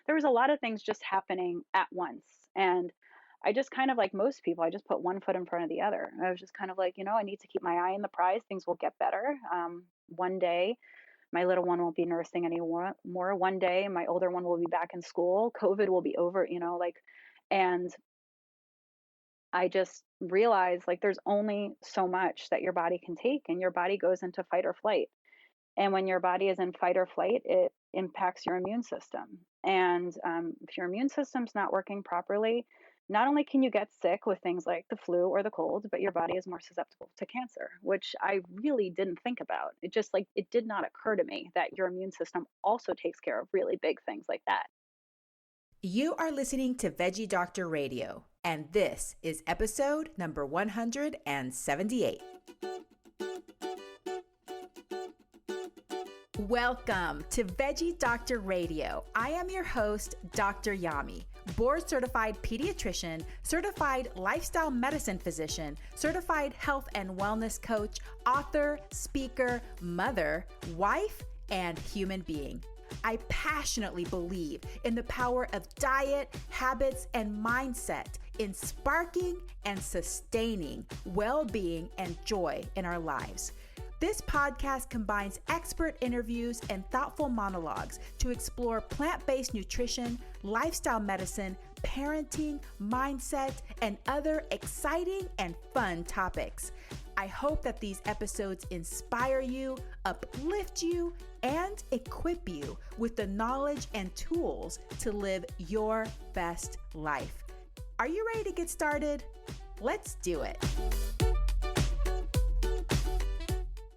there was a lot of things just happening at once. And I just kind of, like most people, I just put one foot in front of the other. I was just kind of like, I need to keep my eye on the prize. Things will get better. One day, my little one won't be nursing anymore. One day, my older one will be back in school. COVID will be over, and I just realized, like, there's only so much that your body can take, and your body goes into fight or flight. And when your body is in fight or flight, it impacts your immune system. And if your immune system's not working properly, not only can you get sick with things like the flu or the cold, but your body is more susceptible to cancer, which I really didn't think about. It did not occur to me that your immune system also takes care of really big things like that. You are listening to Veggie Doctor Radio, and this is episode number 178. Welcome to Veggie Doctor Radio. I am your host, Dr. Yami, board-certified pediatrician, certified lifestyle medicine physician, certified health and wellness coach, author, speaker, mother, wife, and human being. I passionately believe in the power of diet, habits, and mindset in sparking and sustaining well-being and joy in our lives. This podcast combines expert interviews and thoughtful monologues to explore plant-based nutrition, lifestyle medicine, parenting, mindset, and other exciting and fun topics. I hope that these episodes inspire you, uplift you, and equip you with the knowledge and tools to live your best life. Are you ready to get started? Let's do it.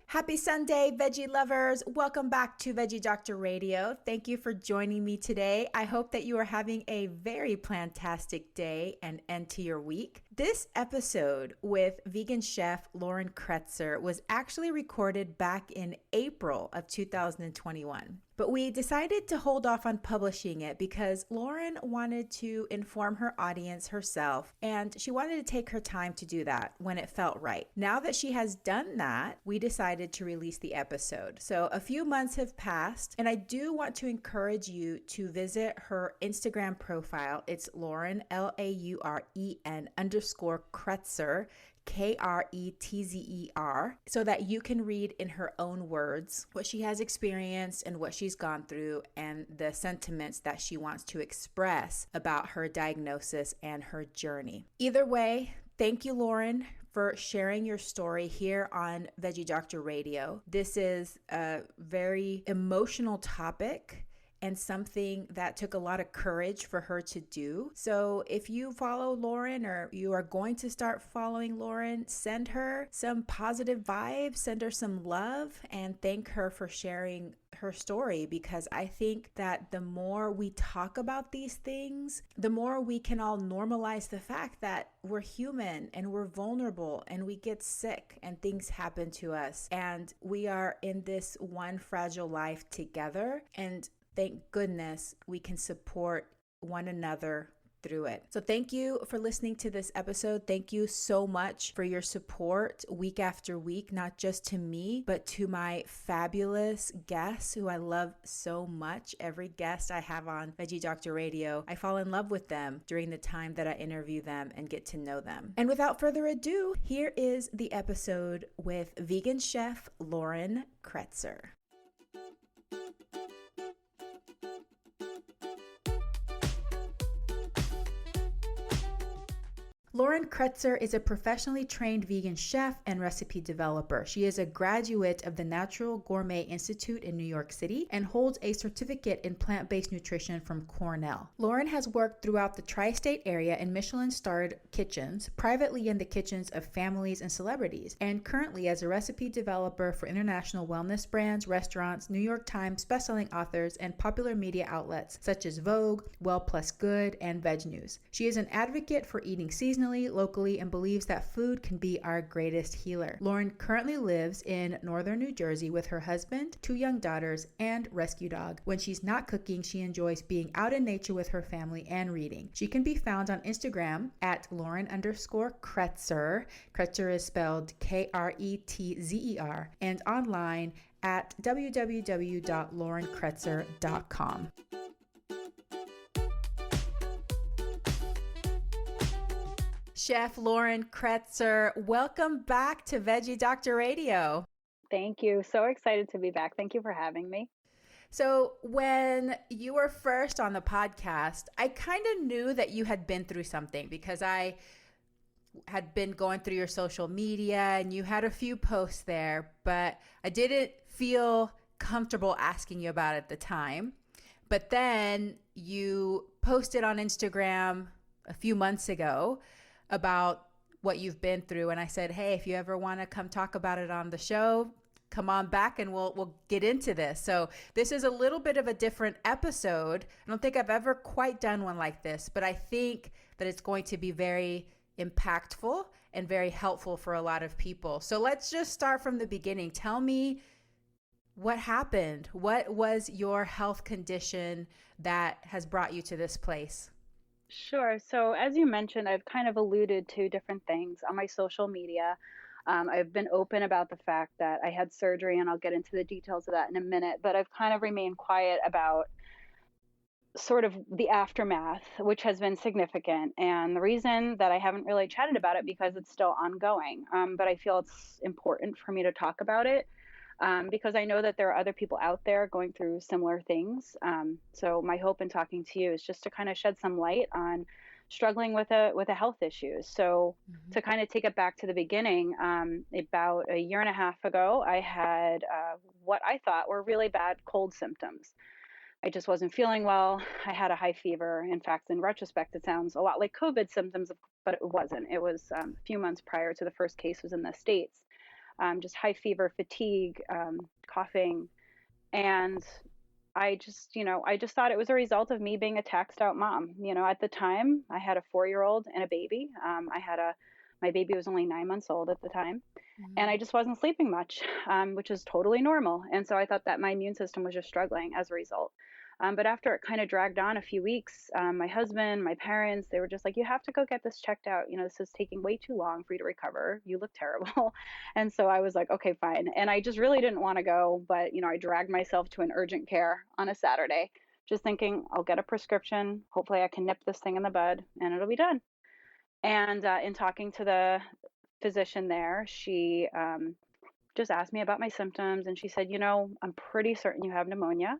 Happy Sunday, veggie lovers. Welcome back to Veggie Doctor Radio. Thank you for joining me today. I hope that you are having a very plantastic day and end to your week. This episode with vegan chef Lauren Kretzer was actually recorded back in April of 2021. But we decided to hold off on publishing it because Lauren wanted to inform her audience herself, and she wanted to take her time to do that when it felt right. Now that she has done that, we decided to release the episode. So a few months have passed, and I do want to encourage you to visit her Instagram profile. It's Lauren, LAUREN_Kretzer, Kretzer, so that you can read in her own words what she has experienced and what she's gone through and the sentiments that she wants to express about her diagnosis and her journey. Either way, thank you, Lauren, for sharing your story here on Veggie Doctor Radio. This is a very emotional topic and something that took a lot of courage for her to do. So if you follow Lauren or you are going to start following Lauren, send her some positive vibes, send her some love, and thank her for sharing her story, because I think that the more we talk about these things, the more we can all normalize the fact that we're human and we're vulnerable and we get sick and things happen to us and we are in this one fragile life together, and thank goodness we can support one another through it. So thank you for listening to this episode. Thank you so much for your support week after week, not just to me, but to my fabulous guests who I love so much. Every guest I have on Veggie Doctor Radio, I fall in love with them during the time that I interview them and get to know them. And without further ado, here is the episode with vegan chef Lauren Kretzer. Lauren Kretzer is a professionally trained vegan chef and recipe developer. She is a graduate of the Natural Gourmet Institute in New York City and holds a certificate in plant-based nutrition from Cornell. Lauren has worked throughout the tri-state area in Michelin-starred kitchens, privately in the kitchens of families and celebrities, and currently as a recipe developer for international wellness brands, restaurants, New York Times bestselling authors, and popular media outlets such as Vogue, Well Plus Good, and VegNews. She is an advocate for eating seasonally, locally, and believes that food can be our greatest healer. Lauren currently lives in northern New Jersey with her husband, 2 young daughters, and rescue dog. When she's not cooking, she enjoys being out in nature with her family and reading. She can be found on Instagram at Lauren_Kretzer. Kretzer is spelled Kretzer, and online at www.laurenkretzer.com. Chef Lauren Kretzer. Welcome back to Veggie Doctor Radio. Thank you. So excited to be back. Thank you for having me. So when you were first on the podcast, I kind of knew that you had been through something because I had been going through your social media and you had a few posts there, but I didn't feel comfortable asking you about it at the time. But then you posted on Instagram a few months ago about what you've been through. And I said, hey, if you ever want to come talk about it on the show, come on back and we'll get into this. So this is a little bit of a different episode. I don't think I've ever quite done one like this, but I think that it's going to be very impactful and very helpful for a lot of people. So let's just start from the beginning. Tell me what happened. What was your health condition that has brought you to this place? Sure. So as you mentioned, I've kind of alluded to different things on my social media. I've been open about the fact that I had surgery, and I'll get into the details of that in a minute, but I've kind of remained quiet about sort of the aftermath, which has been significant. And the reason that I haven't really chatted about it because it's still ongoing. But I feel it's important for me to talk about it because I know that there are other people out there going through similar things. So my hope in talking to you is just to kind of shed some light on struggling with a health issue. So to kind of take it back to the beginning, about a year and a half ago, I had what I thought were really bad cold symptoms. I just wasn't feeling well. I had a high fever. In fact, in retrospect, it sounds a lot like COVID symptoms, but it wasn't. It was a few months prior to the first case was in the States. Just high fever, fatigue, coughing. And I just thought it was a result of me being a taxed out mom. At the time I had a 4-year-old and a baby. My baby was only 9 months old at the time. And I just wasn't sleeping much, which is totally normal. And so I thought that my immune system was just struggling as a result. But after it kind of dragged on a few weeks, my husband, my parents, they were just like, you have to go get this checked out. This is taking way too long for you to recover. You look terrible. And so I was like, okay, fine. And I just really didn't want to go. But, I dragged myself to an urgent care on a Saturday, just thinking I'll get a prescription. Hopefully I can nip this thing in the bud and it'll be done. And in talking to the physician there, she just asked me about my symptoms. And she said, I'm pretty certain you have pneumonia.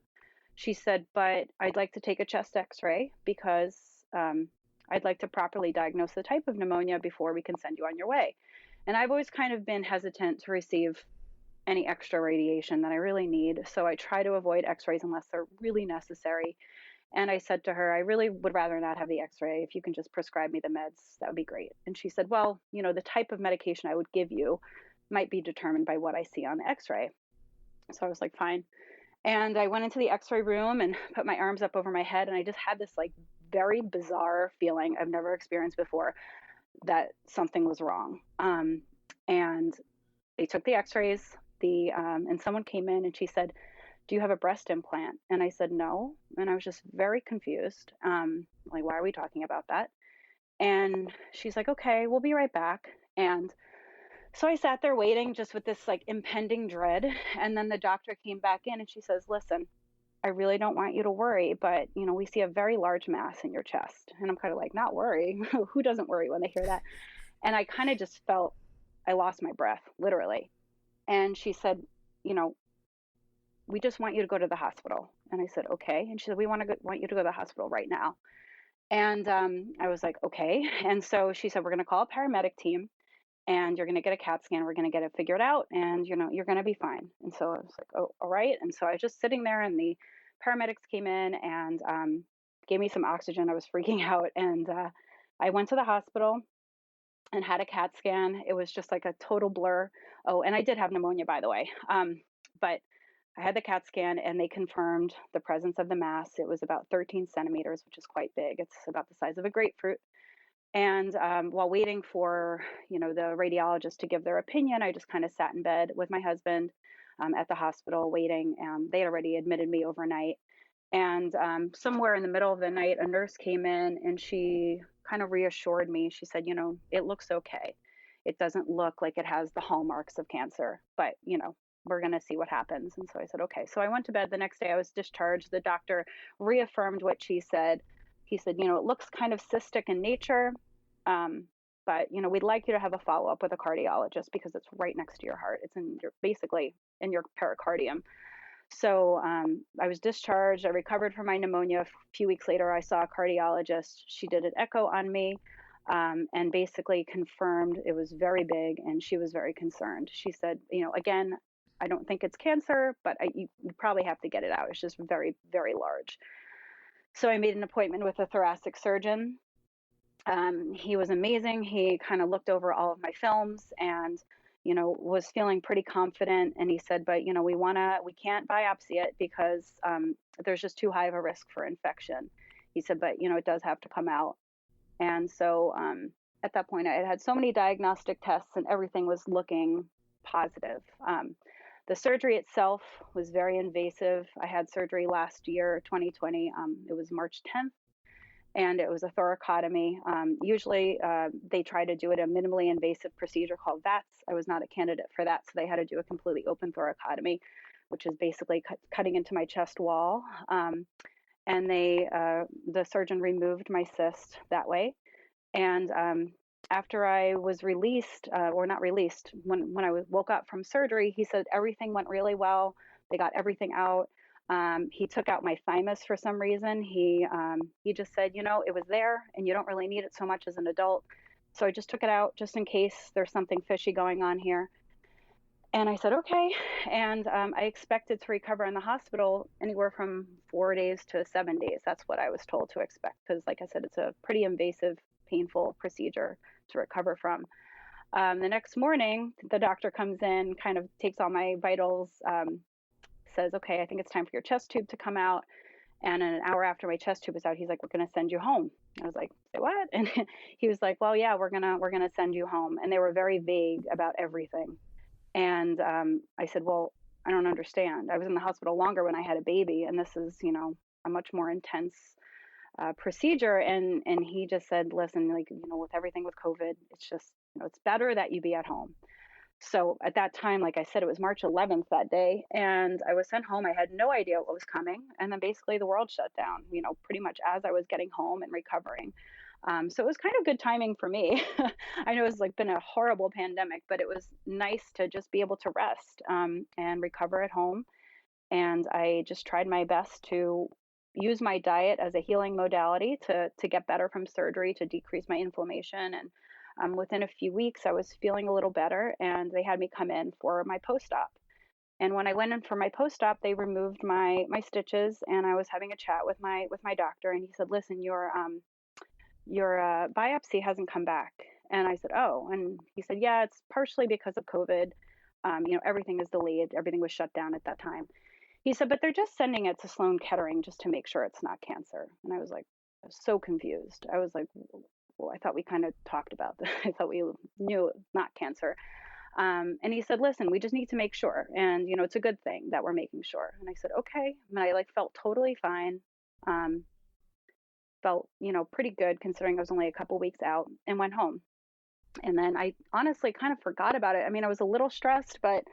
She said, but I'd like to take a chest x-ray because I'd like to properly diagnose the type of pneumonia before we can send you on your way. And I've always kind of been hesitant to receive any extra radiation that I really need. So I try to avoid x-rays unless they're really necessary. And I said to her, I really would rather not have the x-ray. If you can just prescribe me the meds, that would be great. And she said, well, the type of medication I would give you might be determined by what I see on the x-ray. So I was like, fine. And I went into the x-ray room and put my arms up over my head. And I just had this like very bizarre feeling I've never experienced before that something was wrong. And they took the x-rays, and someone came in and she said, do you have a breast implant? And I said, no. And I was just very confused. Like, why are we talking about that? And she's like, okay, we'll be right back. And so I sat there waiting just with this like impending dread. And then the doctor came back in and she says, listen, I really don't want you to worry, but we see a very large mass in your chest. And I'm kind of like, not worry. Who doesn't worry when they hear that? And I kind of just felt I lost my breath, literally. And she said, we just want you to go to the hospital. And I said, okay. And she said, we want you to go to the hospital right now. And I was like, okay. And so she said, we're going to call a paramedic team and you're going to get a CAT scan. We're going to get it figured out and, you're going to be fine. And so I was like, oh, all right. And so I was just sitting there and the paramedics came in and gave me some oxygen. I was freaking out. And I went to the hospital and had a CAT scan. It was just like a total blur. Oh, and I did have pneumonia, by the way. But I had the CAT scan and they confirmed the presence of the mass. It was about 13 centimeters, which is quite big. It's about the size of a grapefruit. And while waiting for, the radiologist to give their opinion, I just kind of sat in bed with my husband at the hospital waiting. They had already admitted me overnight. And somewhere in the middle of the night, a nurse came in and she kind of reassured me. She said, it looks okay. It doesn't look like it has the hallmarks of cancer, but, we're going to see what happens. And so I said, okay. So I went to bed. The next day I was discharged. The doctor reaffirmed what she said. He said, it looks kind of cystic in nature, but, we'd like you to have a follow-up with a cardiologist because it's right next to your heart. It's basically in your pericardium. So I was discharged. I recovered from my pneumonia. A few weeks later, I saw a cardiologist. She did an echo on me and basically confirmed it was very big, and she was very concerned. She said, again, I don't think it's cancer, but you probably have to get it out. It's just very, very large. So I made an appointment with a thoracic surgeon. He was amazing. He kind of looked over all of my films and was feeling pretty confident. And he said, but, we can't biopsy it because there's just too high of a risk for infection. He said, but, it does have to come out. And so at that point, I had so many diagnostic tests and everything was looking positive. The surgery itself was very invasive. I had surgery last year, 2020. It was March 10th. And it was a thoracotomy. Usually they try to do it a minimally invasive procedure called VATS. I was not a candidate for that, so they had to do a completely open thoracotomy, which is basically cutting into my chest wall. And the surgeon removed my cyst that way. And after I was released, or not released, when I woke up from surgery, he said everything went really well. They got everything out. He took out my thymus for some reason. He just said, it was there and you don't really need it so much as an adult. So I just took it out just in case there's something fishy going on here. And I said, okay. And I expected to recover in the hospital anywhere from 4 days to 7 days. That's what I was told to expect. Because like I said, it's a pretty invasive, painful procedure to recover from. The next morning, the doctor comes in, kind of takes all my vitals, says, okay, I think it's time for your chest tube to come out. And an hour after my chest tube was out, he's like, we're going to send you home. I was like, say what? And he was like, well, yeah, we're going to send you home. And they were very vague about everything. And I said, well, I don't understand. I was in the hospital longer when I had a baby, and this is, a much more intense procedure. And he just said, listen, with everything with COVID, it's just, it's better that you be at home. So at that time, like I said, it was March 11th that day, and I was sent home. I had no idea what was coming. And then basically the world shut down, pretty much as I was getting home and recovering. So it was kind of good timing for me. I know it's been a horrible pandemic, but it was nice to just be able to rest and recover at home. And I just tried my best to use my diet as a healing modality to get better from surgery, to decrease my inflammation. And within a few weeks, I was feeling a little better, and they had me come in for my post-op. And when I went in for my post-op, they removed my stitches, and I was having a chat with my doctor, and he said, listen, your biopsy hasn't come back. And I said, oh. And he said, yeah, it's partially because of COVID. Everything is delayed. Everything was shut down at that time. He said, but they're just sending it to Sloan Kettering just to make sure it's not cancer. And I was so confused. I was like, well, I thought we kind of talked about this. I thought we knew it's not cancer. And he said, listen, we just need to make sure. And, it's a good thing that we're making sure. And I said, okay. And I felt totally fine. Felt, pretty good considering I was only a couple weeks out, and went home. And then I honestly kind of forgot about it. I mean, I was a little stressed, but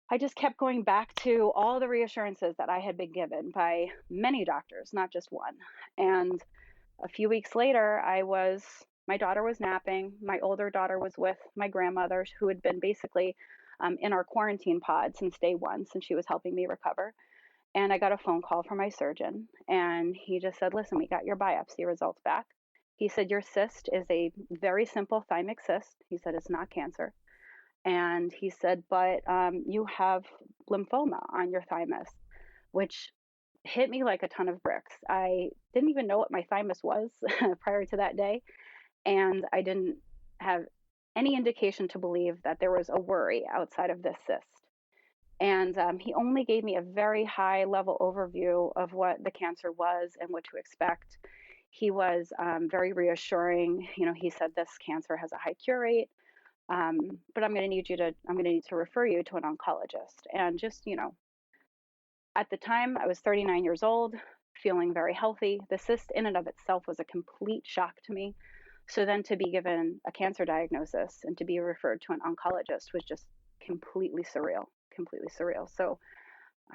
I just kept going back to all the reassurances that I had been given by many doctors, not just one. And a few weeks later, my daughter was napping. My older daughter was with my grandmother, who had been basically in our quarantine pod since day one, since she was helping me recover. And I got a phone call from my surgeon, and he just said, listen, we got your biopsy results back. He said, your cyst is a very simple thymic cyst. He said, it's not cancer. And he said, but you have lymphoma on your thymus, which hit me like a ton of bricks. I didn't even know what my thymus was prior to that day. And I didn't have any indication to believe that there was a worry outside of this cyst. And he only gave me a very high level overview of what the cancer was and what to expect. He was very reassuring. He said, this cancer has a high cure rate, but I'm going to need to refer you to an oncologist. And just, at the time I was 39 years old, feeling very healthy. The cyst in and of itself was a complete shock to me. So then to be given a cancer diagnosis and to be referred to an oncologist was just completely surreal. So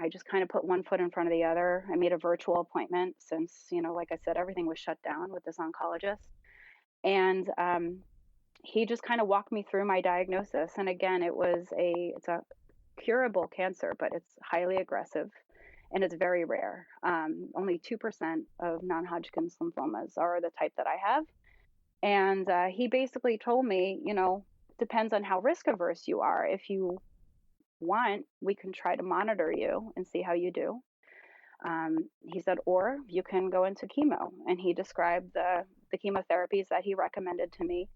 I just kind of put one foot in front of the other. I made a virtual appointment since, like I said, everything was shut down with this oncologist. And he just kind of walked me through my diagnosis. And again, it's a curable cancer, but it's highly aggressive and it's very rare. Only 2% of non-Hodgkin's lymphomas are the type that I have. And he basically told me, depends on how risk averse you are. If you want, we can try to monitor you and see how you do. He said, or you can go into chemo. And he described the chemotherapies that he recommended to me.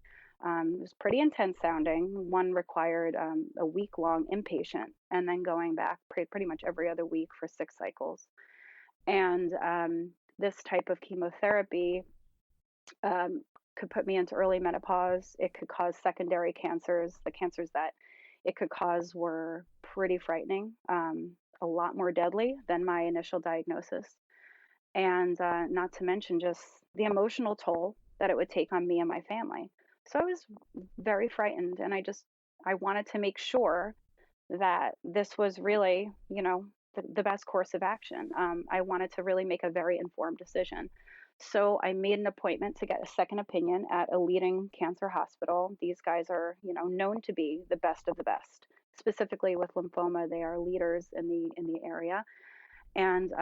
It was pretty intense sounding. One required a week-long inpatient and then going back pretty much every other week for 6 cycles. And this type of chemotherapy could put me into early menopause. It could cause secondary cancers. The cancers that it could cause were pretty frightening, a lot more deadly than my initial diagnosis. And not to mention just the emotional toll that it would take on me and my family. So I was very frightened, and I wanted to make sure that this was really, the best course of action. I wanted to really make a very informed decision. So I made an appointment to get a second opinion at a leading cancer hospital. These guys are, known to be the best of the best. Specifically with lymphoma, they are leaders in the area. And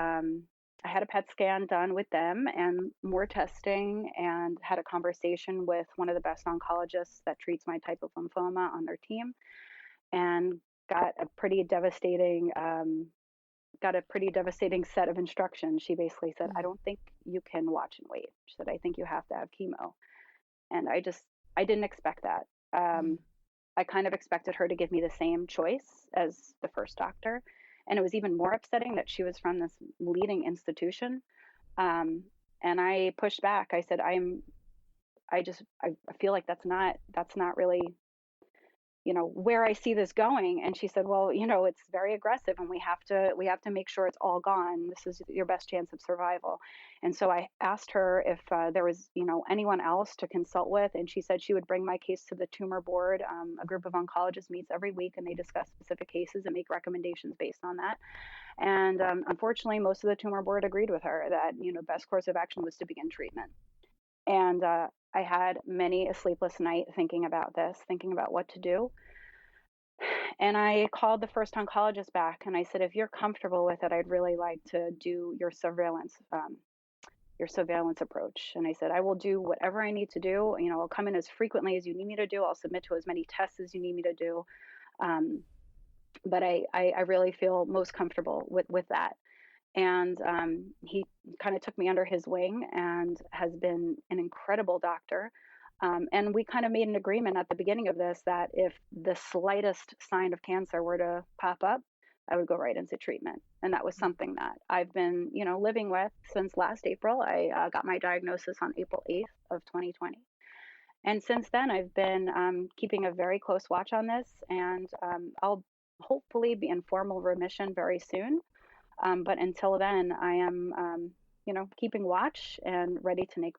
I had a PET scan done with them and more testing, and had a conversation with one of the best oncologists that treats my type of lymphoma on their team, and got a pretty devastating set of instructions. She basically said, I don't think you can watch and wait. She said, I think you have to have chemo. And I didn't expect that. I kind of expected her to give me the same choice as the first doctor. And it was even more upsetting that she was from this leading institution. And I pushed back. I said, I feel like that's not really, where I see this going. And she said, well, it's very aggressive, and we have to make sure it's all gone. This is your best chance of survival. And so I asked her if there was, anyone else to consult with. And she said she would bring my case to the tumor board. A group of oncologists meets every week, and they discuss specific cases and make recommendations based on that. And unfortunately, most of the tumor board agreed with her that, best course of action was to begin treatment. And I had many a sleepless night thinking about what to do. And I called the first oncologist back, and I said, if you're comfortable with it, I'd really like to do your surveillance approach. And I said, I will do whatever I need to do. I'll come in as frequently as you need me to do. I'll submit to as many tests as you need me to do. But I really feel most comfortable with that. And he kind of took me under his wing and has been an incredible doctor. And we kind of made an agreement at the beginning of this that if the slightest sign of cancer were to pop up, I would go right into treatment. And that was something that I've been, living with since last April. I got my diagnosis on April 8th of 2020. And since then, I've been keeping a very close watch on this, and I'll hopefully be in formal remission very soon. But until then, I am, keeping watch and ready to make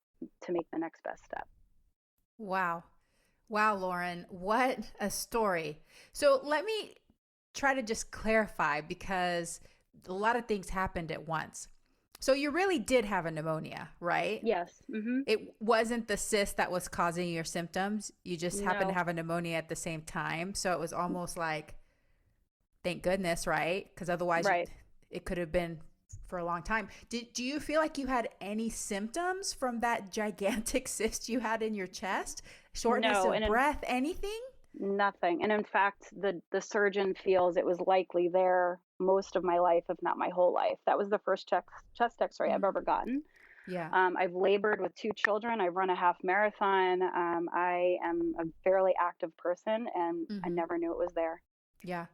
the next best step. Wow. Wow, Lauren, what a story. So let me try to just clarify, because a lot of things happened at once. So you really did have a pneumonia, right? Yes. Mm-hmm. It wasn't the cyst that was causing your symptoms. You just happened to have a pneumonia at the same time. So it was almost like, thank goodness, right? Because otherwise it could have been for a long time. Do you feel like you had any symptoms from that gigantic cyst you had in your chest? Shortness of breath, anything? Nothing. And in fact, the surgeon feels it was likely there most of my life, if not my whole life. That was the first chest x-ray I've ever gotten. Yeah. I've labored with 2 children. I've run a half marathon. I am a fairly active person, and I never knew it was there. Yeah.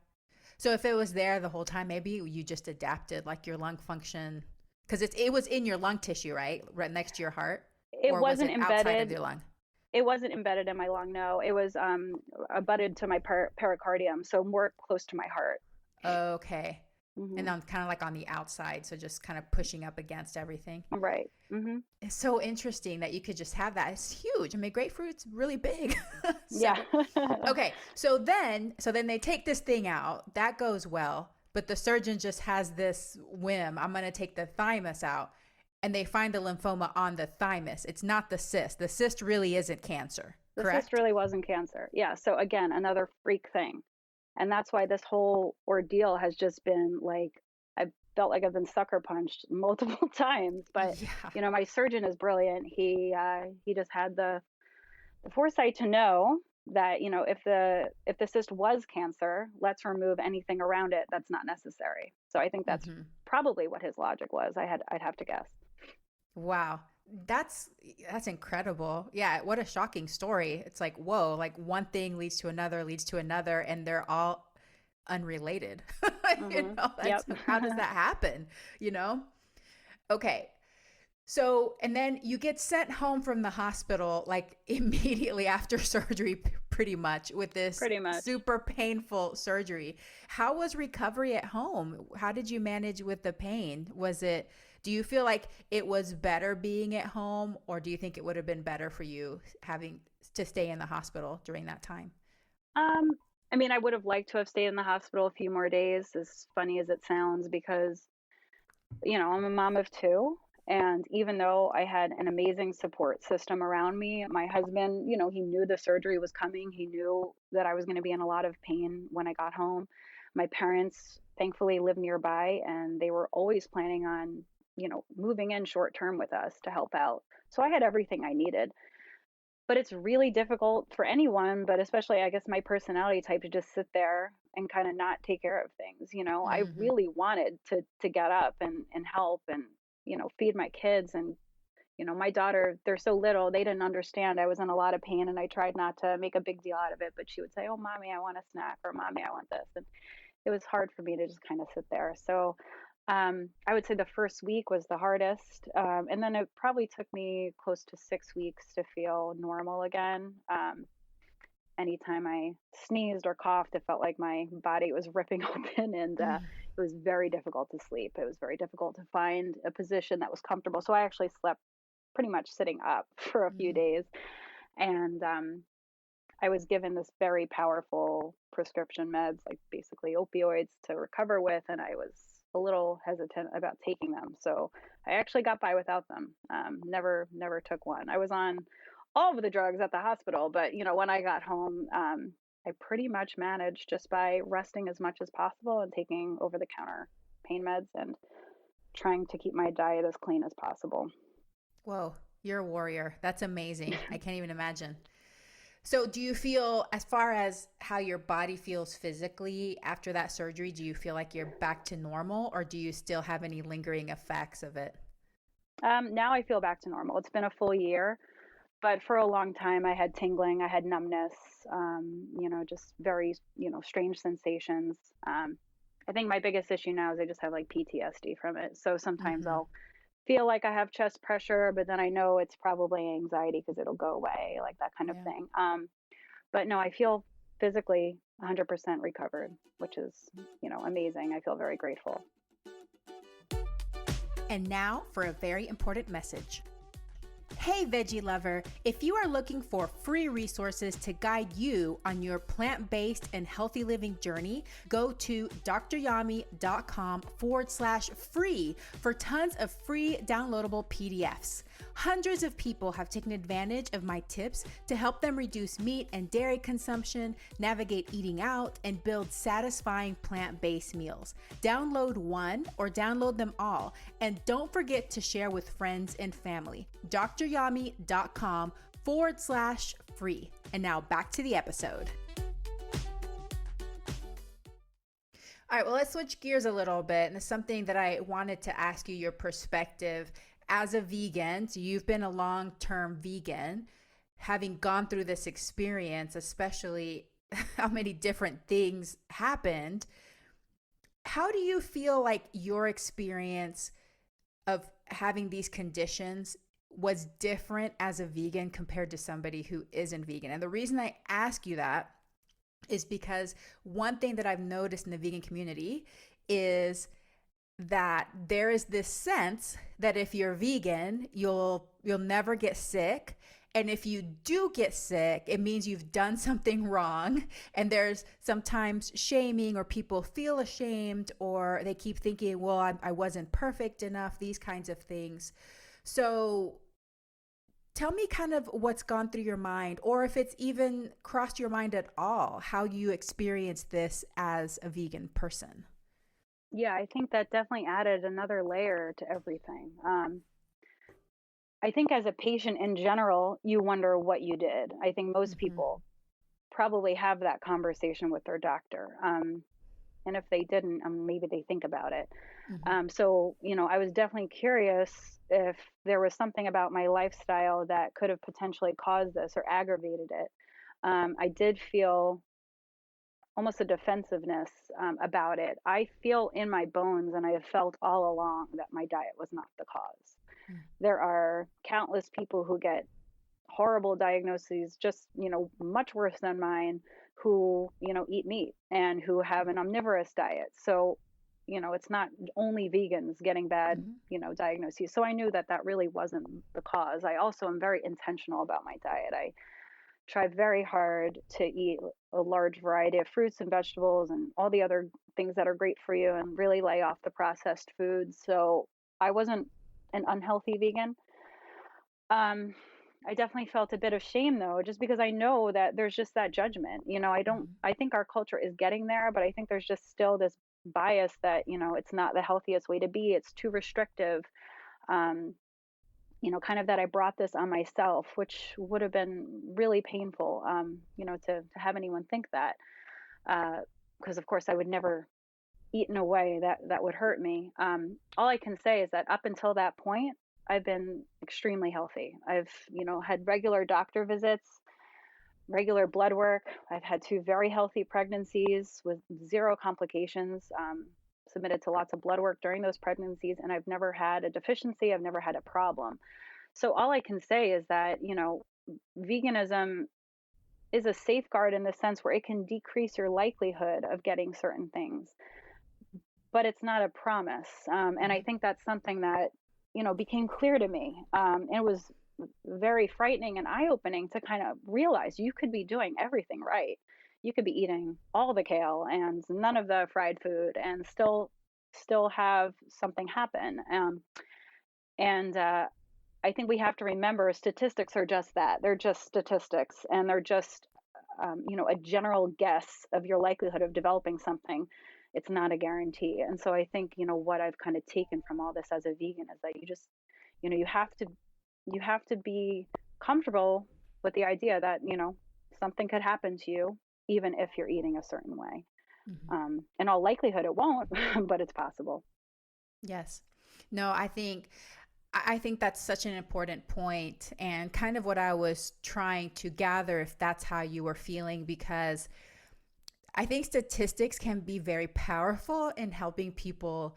So if it was there the whole time, maybe you just adapted, like your lung function, because it was in your lung tissue, right next to your heart. It wasn't embedded outside of your lung. It wasn't embedded in my lung. No, it was abutted to my pericardium, so more close to my heart. Okay. Mm-hmm. And kind of like on the outside, so just kind of pushing up against everything. Right. Mm-hmm. It's so interesting that you could just have that. It's huge. I mean, grapefruit's really big. Yeah. Okay. So then they take this thing out. That goes well, but the surgeon just has this whim. I'm going to take the thymus out, and they find the lymphoma on the thymus. It's not the cyst. The cyst really isn't cancer. The cyst correct? really wasn't cancer. Yeah. So again, another freak thing. And that's why this whole ordeal has just been like, I felt like I've been sucker punched multiple times. But, Yeah. my surgeon is brilliant. He just had the foresight to know that, if the cyst was cancer, let's remove anything around it that's not necessary. So I think that's Hmm. probably what his logic was. I'd have to guess. Wow. That's incredible. Yeah, what a shocking story. It's like, whoa, like one thing leads to another, and they're all unrelated. Yep. That's how does that happen? You know? Okay. So, and then you get sent home from the hospital like immediately after surgery, pretty much, with this Pretty much. super painful surgery. How was recovery at home? How did you manage with the pain? Do you feel like it was better being at home, or do you think it would have been better for you having to stay in the hospital during that time? Um, I mean, I would have liked to have stayed in the hospital a few more days, as funny as it sounds, because, I'm a mom of two. And even though I had an amazing support system around me, my husband, he knew the surgery was coming. He knew that I was going to be in a lot of pain when I got home. My parents thankfully live nearby, and they were always planning on, moving in short term with us to help out. So I had everything I needed. But it's really difficult for anyone, but especially, I guess, my personality type, to just sit there and kind of not take care of things. I Hmm. really wanted to get up and help and, feed my kids. And, my daughter, they're so little, they didn't understand I was in a lot of pain, and I tried not to make a big deal out of it, but she would say, "Oh, mommy, I want a snack," or "Mommy, I want this." And it was hard for me to just kind of sit there. So I would say the first week was the hardest. And then it probably took me close to 6 weeks to feel normal again. Anytime I sneezed or coughed, it felt like my body was ripping open, and it was very difficult to sleep. It was very difficult to find a position that was comfortable. So I actually slept pretty much sitting up for a few Mm-hmm. days. And I was given this very powerful prescription meds, like basically opioids, to recover with, and I was a little hesitant about taking them. So I actually got by without them. Never took one. I was on all of the drugs at the hospital, but when I got home, I pretty much managed just by resting as much as possible and taking over the counter pain meds and trying to keep my diet as clean as possible. Whoa, you're a warrior. That's amazing. I can't even imagine. So, do you feel, as far as how your body feels physically after that surgery, do you feel like you're back to normal, or do you still have any lingering effects of it? Now I feel back to normal. It's been a full year, but for a long time I had tingling, I had numbness, just very, strange sensations. I think my biggest issue now is I just have like PTSD from it. So sometimes Mm-hmm. I'll feel like I have chest pressure, but then I know it's probably anxiety because it'll go away, like that kind of Yeah. thing. But no, I feel physically 100% recovered, which is, amazing. I feel very grateful. And now for a very important message. Hey, veggie lover, if you are looking for free resources to guide you on your plant-based and healthy living journey, go to dryami.com/free for tons of free downloadable PDFs. Hundreds of people have taken advantage of my tips to help them reduce meat and dairy consumption, navigate eating out, and build satisfying plant-based meals. Download one or download them all, and don't forget to share with friends and family. dryami.com/free. And now back to the episode. All right, well, let's switch gears a little bit. And it's something that I wanted to ask you your perspective as a vegan. So you've been a long-term vegan, having gone through this experience, especially how many different things happened. How do you feel like your experience of having these conditions was different as a vegan compared to somebody who isn't vegan? And the reason I ask you that is because one thing that I've noticed in the vegan community is that there is this sense that if you're vegan, you'll never get sick. And if you do get sick, it means you've done something wrong. And there's sometimes shaming, or people feel ashamed, or they keep thinking, well, I wasn't perfect enough, these kinds of things. So tell me kind of what's gone through your mind, or if it's even crossed your mind at all, how you experience this as a vegan person. Yeah, I think that definitely added another layer to everything. I think as a patient in general, you wonder what you did. I think most Mm-hmm. people probably have that conversation with their doctor. And if they didn't, maybe they think about it. Mm-hmm. So, I was definitely curious if there was something about my lifestyle that could have potentially caused this or aggravated it. I did feel almost a defensiveness about it. I feel in my bones, and I have felt all along, that my diet was not the cause. There are countless people who get horrible diagnoses, just, much worse than mine, who, eat meat and who have an omnivorous diet. So, it's not only vegans getting bad, Mm-hmm. diagnoses. So I knew that that really wasn't the cause. I also am very intentional about my diet. I try very hard to eat a large variety of fruits and vegetables and all the other things that are great for you, and really lay off the processed foods. So I wasn't an unhealthy vegan. Um, I definitely felt a bit of shame though, just because I know that there's just that judgment. Mm-hmm. I think our culture is getting there, but I think there's just still this bias that, it's not the healthiest way to be. It's too restrictive. Um, kind of that I brought this on myself, which would have been really painful, to have anyone think that. Because of course I would never eat in a way that would hurt me. All I can say is that up until that point, I've been extremely healthy. I've, had regular doctor visits, regular blood work. I've had 2 very healthy pregnancies with 0 complications. Submitted to lots of blood work during those pregnancies, and I've never had a deficiency. I've never had a problem. So all I can say is that, veganism is a safeguard in the sense where it can decrease your likelihood of getting certain things, but it's not a promise. And I think that's something that, became clear to me. It was very frightening and eye-opening to kind of realize you could be doing everything right. You could be eating all the kale and none of the fried food and still have something happen. And I think we have to remember statistics are just that. They're just statistics, and they're just, a general guess of your likelihood of developing something. It's not a guarantee. And so I think, what I've kind of taken from all this as a vegan is that you just, you have to be comfortable with the idea that, something could happen to you, even if you're eating a certain way. Mm-hmm. In all likelihood, it won't, but it's possible. Yes. No, I think that's such an important point, and kind of what I was trying to gather, if that's how you were feeling, because I think statistics can be very powerful in helping people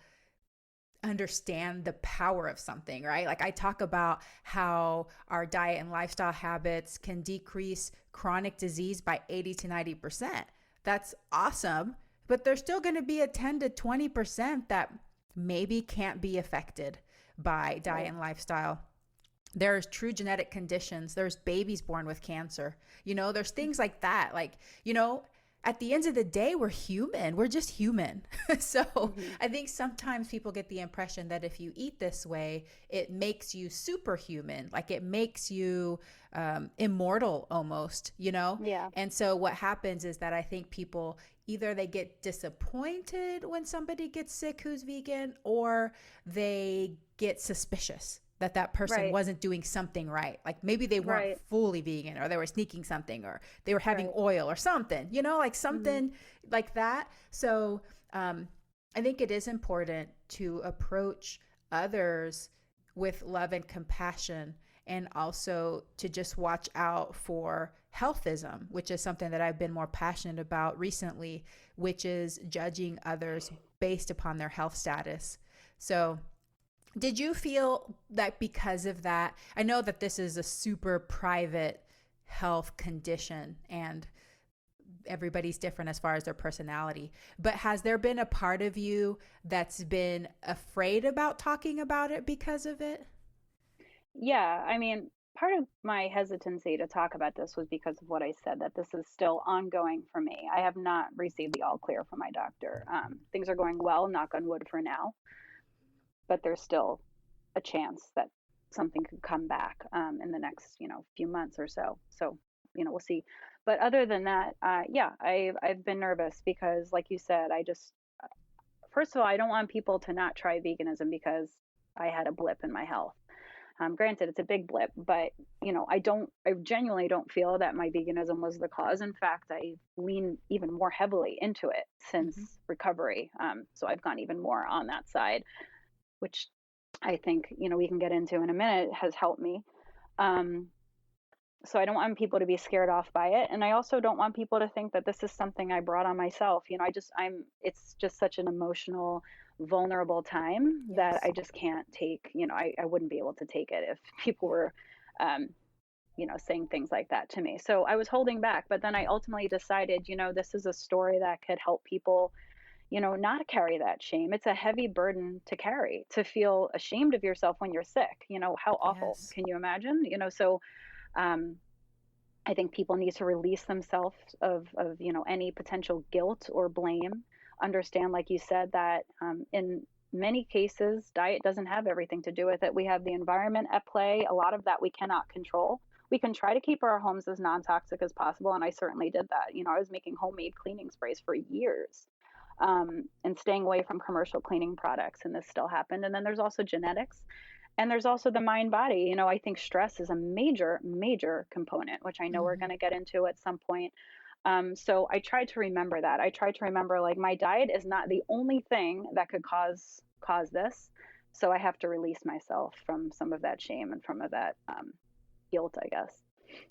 understand the power of something, right? Like I talk about how our diet and lifestyle habits can decrease chronic disease by 80 to 90%. That's awesome, but there's still going to be a 10 to 20% that maybe can't be affected by diet and lifestyle. There's true genetic conditions. There's babies born with cancer. There's things like that. Like, at the end of the day, we're human. We're just human. So I think sometimes people get the impression that if you eat this way, it makes you superhuman. Like it makes you immortal almost, Yeah. And so what happens is that I think people either they get disappointed when somebody gets sick who's vegan, or they get suspicious that person Right. wasn't doing something right. Like maybe they weren't Right. fully vegan, or they were sneaking something, or they were having Right. oil or something, like something like that. So I think it is important to approach others with love and compassion, and also to just watch out for healthism, which is something that I've been more passionate about recently, which is judging others based upon their health status. So did you feel that because of that, I know that this is a super private health condition and everybody's different as far as their personality, but has there been a part of you that's been afraid about talking about it because of it? Yeah, I mean, part of my hesitancy to talk about this was because of what I said, that this is still ongoing for me. I have not received the all clear from my doctor. Things are going well, knock on wood for now, but there's still a chance that something could come back in the next, few months or so. So, we'll see. But other than that, yeah, I've been nervous because, like you said, first of all, I don't want people to not try veganism because I had a blip in my health. Granted, it's a big blip, but I genuinely don't feel that my veganism was the cause. In fact, I lean even more heavily into it since Mm-hmm. recovery. So I've gone even more on that side, which I think we can get into in a minute, has helped me. Um, so I don't want people to be scared off by it, and I also don't want people to think that this is something I brought on myself. It's just such an emotional, vulnerable time that Yes. I just can't take. I wouldn't be able to take it if people were um, saying things like that to me. So I was holding back, but then I ultimately decided, this is a story that could help people, not carry that shame. It's a heavy burden to carry, to feel ashamed of yourself when you're sick. How awful Yes. can you imagine? So um, I think people need to release themselves of any potential guilt or blame. Understand, like you said, that in many cases, diet doesn't have everything to do with it. We have the environment at play. A lot of that we cannot control. We can try to keep our homes as non-toxic as possible, and I certainly did that. I was making homemade cleaning sprays for years, and staying away from commercial cleaning products, and this still happened. And then there's also genetics, and there's also the mind body. I think stress is a major, major component, which I know we're Mm-hmm. going to get into at some point. So I tried to remember that. I tried to remember, like, my diet is not the only thing that could cause this. So I have to release myself from some of that shame and from of that guilt, I guess.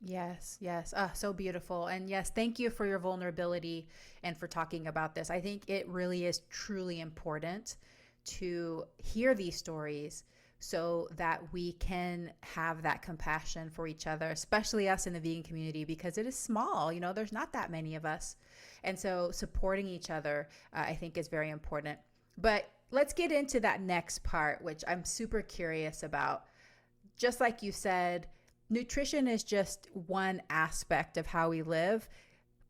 Yes, yes. Ah, so beautiful. And yes, thank you for your vulnerability and for talking about this. I think it really is truly important to hear these stories so that we can have that compassion for each other, especially us in the vegan community, because it is small. There's not that many of us. And so supporting each other, I think, is very important. But let's get into that next part, which I'm super curious about. Just like you said, nutrition is just one aspect of how we live.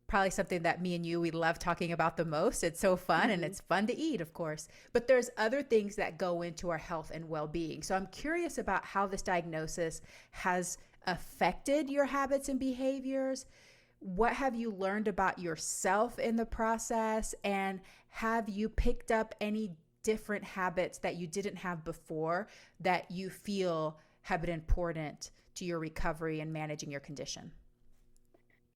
Probably something that me and you, we love talking about the most. It's so fun, and Hmm. it's fun to eat, of course. But there's other things that go into our health and well-being. So I'm curious about how this diagnosis has affected your habits and behaviors. What have you learned about yourself in the process? And have you picked up any different habits that you didn't have before that you feel have been important to your recovery and managing your condition?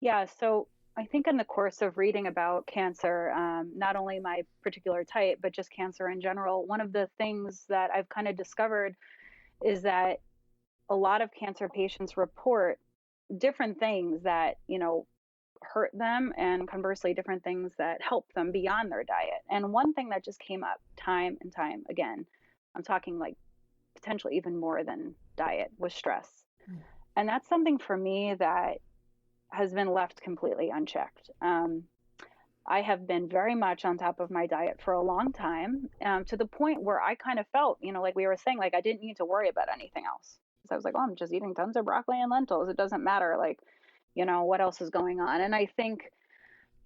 Yeah, so I think in the course of reading about cancer, not only my particular type, but just cancer in general, one of the things that I've kind of discovered is that a lot of cancer patients report different things that, hurt them, and conversely, different things that help them beyond their diet. And one thing that just came up time and time again, I'm talking like potentially even more than diet, was stress. And that's something for me that has been left completely unchecked. I have been very much on top of my diet for a long time, to the point where I kind of felt, like we were saying, like I didn't need to worry about anything else. So I was like, oh, I'm just eating tons of broccoli and lentils. It doesn't matter, like, what else is going on. And I think,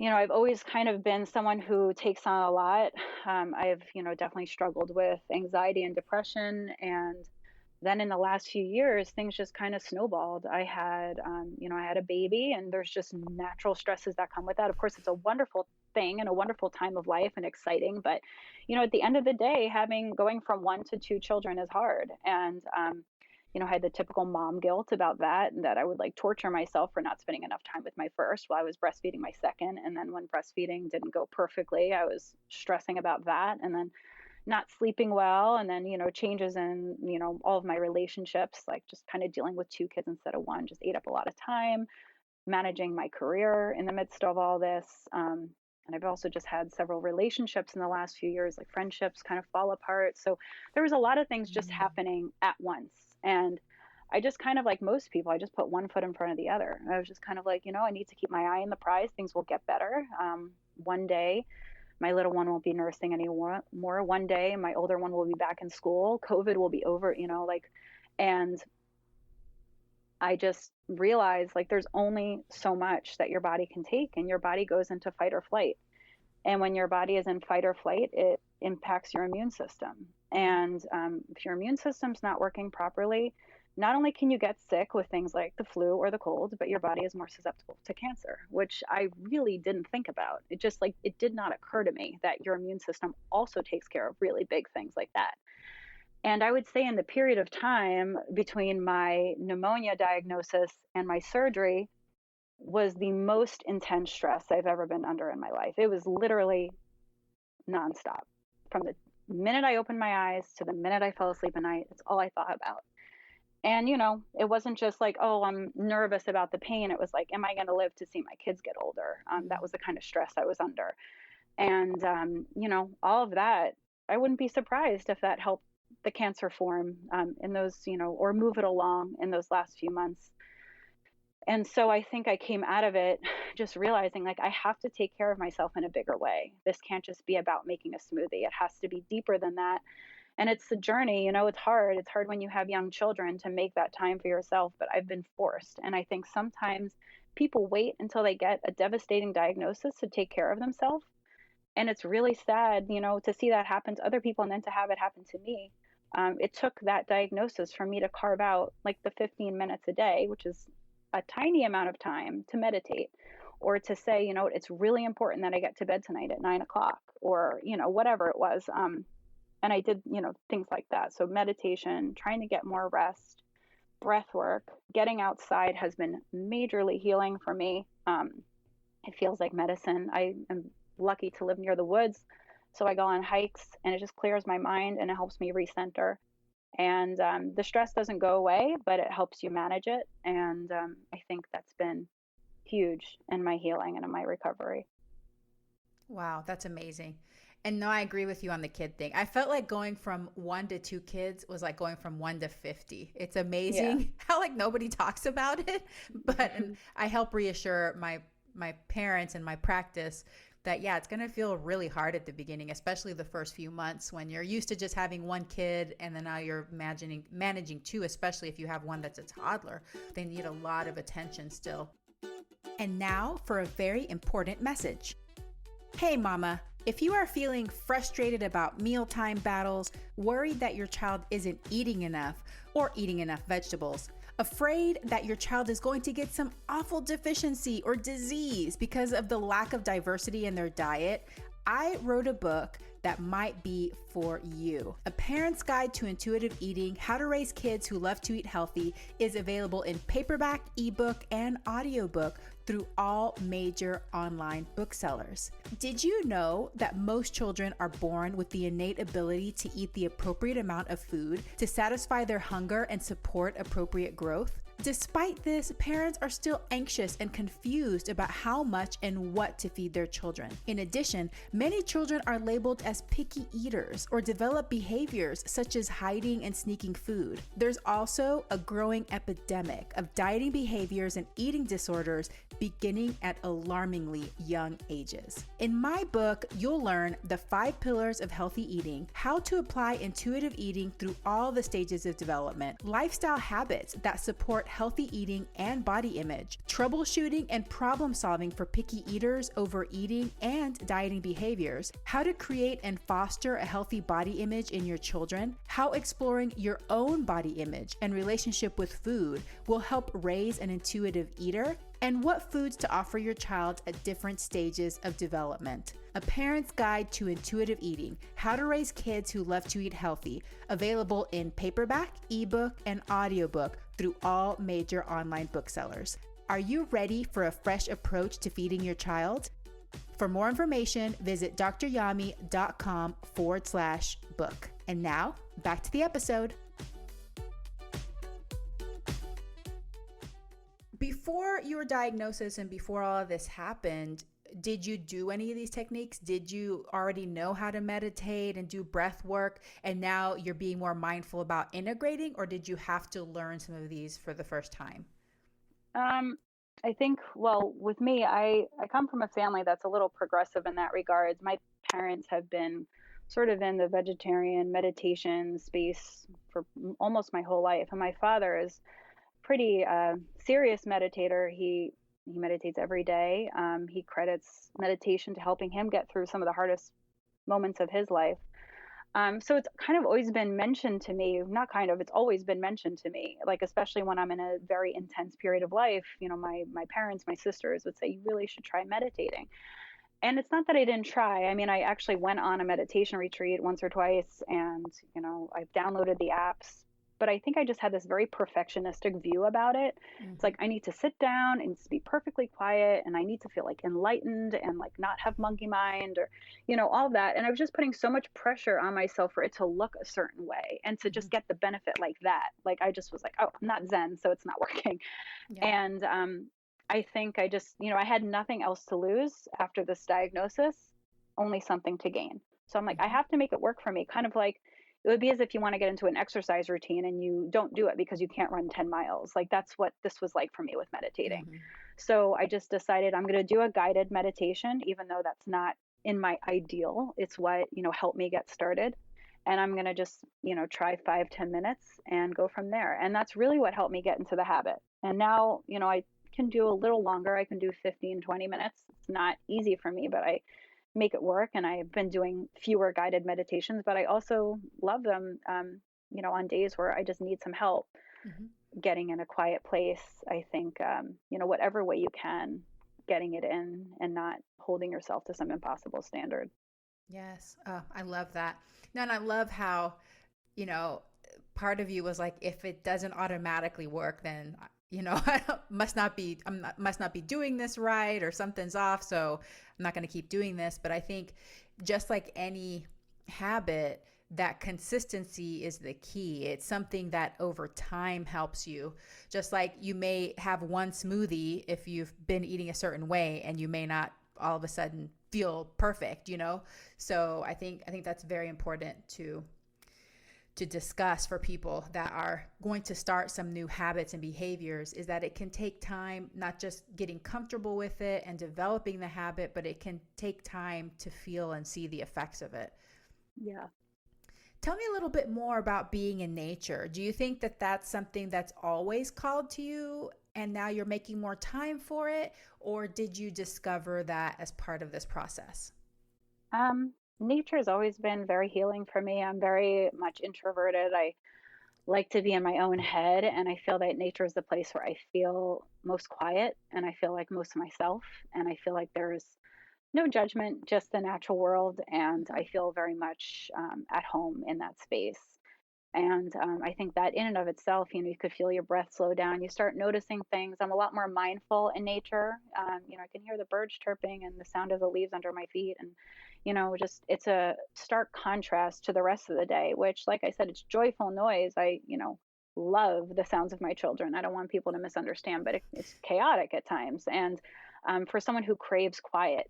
I've always kind of been someone who takes on a lot. I've, definitely struggled with anxiety and depression. And then in the last few years, things just kind of snowballed. I had a baby, and there's just natural stresses that come with that. Of course, it's a wonderful thing and a wonderful time of life and exciting. But, at the end of the day, going from one to two children is hard. And, I had the typical mom guilt about that, and that I would like torture myself for not spending enough time with my first while I was breastfeeding my second. And then when breastfeeding didn't go perfectly, I was stressing about that. And then not sleeping well, and then changes in all of my relationships, like just kind of dealing with two kids instead of one, just ate up a lot of time. Managing my career in the midst of all this, and I've also just had several relationships in the last few years, like friendships kind of fall apart. So there was a lot of things just Mm. happening at once. And I just kind of, like most people, I just put one foot in front of the other. I was just kind of like, I need to keep my eye on the prize. Things will get better. One day my little one won't be nursing anymore. One day my older one will be back in school. COVID will be over, like, and I just realized, like, there's only so much that your body can take, and your body goes into fight or flight. And when your body is in fight or flight, it impacts your immune system. Yeah. And if your immune system's not working properly, not only can you get sick with things like the flu or the cold, but your body is more susceptible to cancer, which I really didn't think about. It just like, it did not occur to me that your immune system also takes care of really big things like that. And I would say in the period of time between my pneumonia diagnosis and my surgery was the most intense stress I've ever been under in my life. It was literally nonstop. From the minute I opened my eyes to the minute I fell asleep at night, it's all I thought about. And, it wasn't just like, oh, I'm nervous about the pain. It was like, am I going to live to see my kids get older? That was the kind of stress I was under. And, all of that, I wouldn't be surprised if that helped the cancer form in those, or move it along in those last few months. And so I think I came out of it just realizing like I have to take care of myself in a bigger way. This can't just be about making a smoothie. It has to be deeper than that. And it's a journey, it's hard. It's hard when you have young children to make that time for yourself, but I've been forced. And I think sometimes people wait until they get a devastating diagnosis to take care of themselves. And it's really sad, to see that happen to other people and then to have it happen to me. It took that diagnosis for me to carve out like the 15 minutes a day, which is a tiny amount of time to meditate, or to say, it's really important that I get to bed tonight at 9 o'clock, or, whatever it was. And I did, things like that. So meditation, trying to get more rest, breath work, getting outside has been majorly healing for me. It feels like medicine. I am lucky to live near the woods. So I go on hikes and it just clears my mind and it helps me recenter. And the stress doesn't go away, but it helps you manage it. And I think that's been huge in my healing and in my recovery. Wow, that's amazing. And no, I agree with you on the kid thing. I felt like going from 1 to 2 kids was like going from 1 to 50. It's amazing how like nobody talks about it, but I help reassure my parents and my practice that, it's going to feel really hard at the beginning, especially the first few months when you're used to just having one kid and then now you're managing 2, especially if you have one that's a toddler. They need a lot of attention still. And now for a very important message. Hey, mama. If you are feeling frustrated about mealtime battles, worried that your child isn't eating enough or eating enough vegetables, afraid that your child is going to get some awful deficiency or disease because of the lack of diversity in their diet, I wrote a book that might be for you. A Parent's Guide to Intuitive Eating: How to Raise Kids Who Love to Eat Healthy is available in paperback, ebook, and audiobook through all major online booksellers. Did you know that most children are born with the innate ability to eat the appropriate amount of food to satisfy their hunger and support appropriate growth? Despite this, parents are still anxious and confused about how much and what to feed their children. In addition, many children are labeled as picky eaters or develop behaviors such as hiding and sneaking food. There's also a growing epidemic of dieting behaviors and eating disorders beginning at alarmingly young ages. In my book, you'll learn the 5 pillars of healthy eating, how to apply intuitive eating through all the stages of development, lifestyle habits that support healthy eating and body image, troubleshooting and problem solving for picky eaters, overeating, and dieting behaviors, how to create and foster a healthy body image in your children, how exploring your own body image and relationship with food will help raise an intuitive eater, and what foods to offer your child at different stages of development. A Parent's Guide to Intuitive Eating: How to Raise Kids Who Love to Eat Healthy, available in paperback, ebook, and audiobook through all major online booksellers. Are you ready for a fresh approach to feeding your child? For more information, visit dryami.com/book. And now, back to the episode. Before your diagnosis and before all of this happened, did you do any of these techniques? Did you already know how to meditate and do breath work, and now you're being more mindful about integrating, or did you have to learn some of these for the first time? I think, well, with me, I come from a family that's a little progressive in that regards. My parents have been sort of in the vegetarian meditation space for almost my whole life. And my father is pretty serious meditator. He meditates every day. He credits meditation to helping him get through some of the hardest moments of his life. So it's kind of always been mentioned to me, not kind of, it's always been mentioned to me, like, especially when I'm in a very intense period of life, my parents, my sisters would say, you really should try meditating. And it's not that I didn't try. I mean, I actually went on a meditation retreat once or twice, and, I've downloaded the apps. But I think I just had this very perfectionistic view about it. It's Mm-hmm. like I need to sit down and just be perfectly quiet, and I need to feel like enlightened and like not have monkey mind, or, all that. And I was just putting so much pressure on myself for it to look a certain way and to Mm-hmm. just get the benefit like that. Like I just was like, oh, I'm not Zen, so it's not working. Yeah. And I think I just, I had nothing else to lose after this diagnosis, only something to gain. So I'm like, I Mm-hmm. have to make it work for me. Kind of like it would be as if you want to get into an exercise routine and you don't do it because you can't run 10 miles. Like that's what this was like for me with meditating. Mm-hmm. So I just decided I'm going to do a guided meditation, even though that's not in my ideal. It's what, helped me get started. And I'm going to just, try 5-10 minutes and go from there. And that's really what helped me get into the habit. And now, I can do a little longer. I can do 15-20 minutes. It's not easy for me, but I make it work. And I've been doing fewer guided meditations, but I also love them, on days where I just need some help Mm-hmm. getting in a quiet place. I think, whatever way you can, getting it in and not holding yourself to some impossible standard. Yes. Oh, I love that. No, and I love how, you know, part of you was like, if it doesn't automatically work, then, I must not be doing this right, or something's off. So I'm not going to keep doing this. But I think just like any habit, that consistency is the key. It's something that over time helps you. Just like you may have one smoothie if you've been eating a certain way, and you may not all of a sudden feel perfect. So I think that's very important to discuss for people that are going to start some new habits and behaviors, is that it can take time, not just getting comfortable with it and developing the habit, but it can take time to feel and see the effects of it. Yeah. Tell me a little bit more about being in nature. Do you think that that's something that's always called to you and now you're making more time for it? Or did you discover that as part of this process? Nature has always been very healing for me. I'm very much introverted. I like to be in my own head, and I feel that nature is the place where I feel most quiet and I feel like most myself. And I feel like there's no judgment, just the natural world. And Mm-hmm. I feel very much at home in that space. And I think that in and of itself, you could feel your breath slow down. You start noticing things. I'm a lot more mindful in nature. I can hear the birds chirping and the sound of the leaves under my feet. And, just it's a stark contrast to the rest of the day, which, like I said, it's joyful noise. I, love the sounds of my children. I don't want people to misunderstand, but it's chaotic at times. And for someone who craves quiet,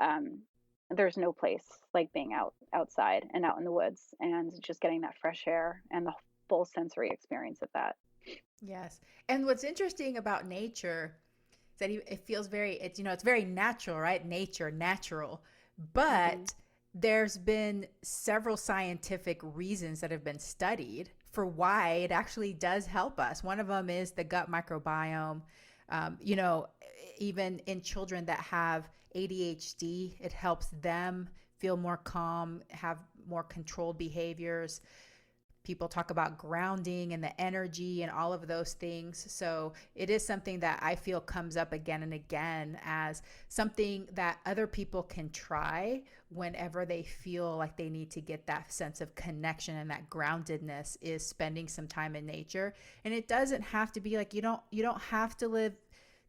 um, there's no place like being outside and out in the woods and just getting that fresh air and the full sensory experience of that. Yes. And what's interesting about nature is that it feels it's very natural, right? Nature, natural. Hmm. But there's been several scientific reasons that have been studied for why it actually does help us. One of them is the gut microbiome. Um, you know, Even in children that have ADHD, it helps them feel more calm, have more controlled behaviors. People talk about grounding and the energy and all of those things. So it is something that I feel comes up again and again as something that other people can try whenever they feel like they need to get that sense of connection and that groundedness, is spending some time in nature. And it doesn't have to be like, you don't have to live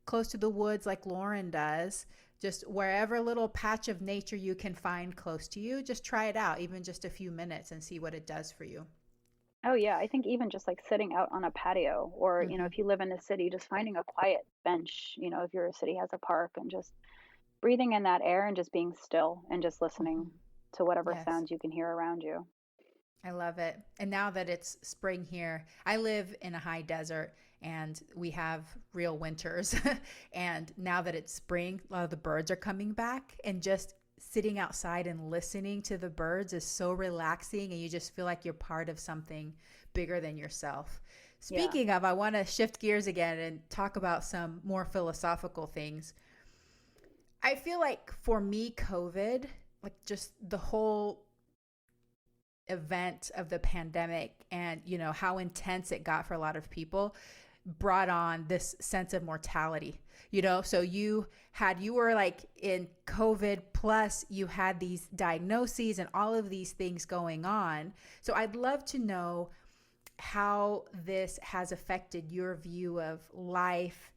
close to the woods like Lauren does. Just wherever little patch of nature you can find close to you, just try it out, even just a few minutes, and see what it does for you. Oh yeah, I think even just like sitting out on a patio, or Mm-hmm. if you live in a city, just finding a quiet bench, if your city has a park, and just breathing in that air and just being still and just Mm-hmm. listening to whatever Yes. sounds you can hear around you. I love it. And now that it's spring here, I live in a high desert and we have real winters. And now that it's spring, a lot of the birds are coming back, and just sitting outside and listening to the birds is so relaxing, and you just feel like you're part of something bigger than yourself. Yeah. Speaking of, I want to shift gears again and talk about some more philosophical things. I feel like for me, COVID, like just the whole event of the pandemic and, you know, how intense it got for a lot of people brought on this sense of mortality, you know? So you were like in COVID, plus you had these diagnoses and all of these things going on. So I'd love to know how this has affected your view of life,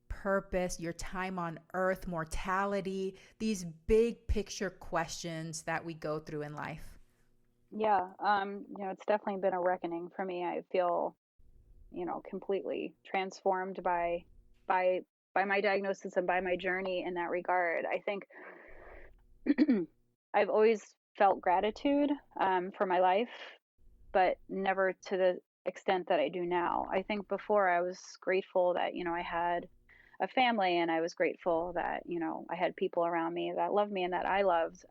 purpose, your time on earth, mortality, these big picture questions that we go through in life. Yeah, it's definitely been a reckoning for me. I feel, completely transformed by my diagnosis and by my journey in that regard. I think I've always felt gratitude for my life, but never to the extent that I do now. I think before I was grateful that, I had a family, and I was grateful that, I had people around me that loved me and that I loved,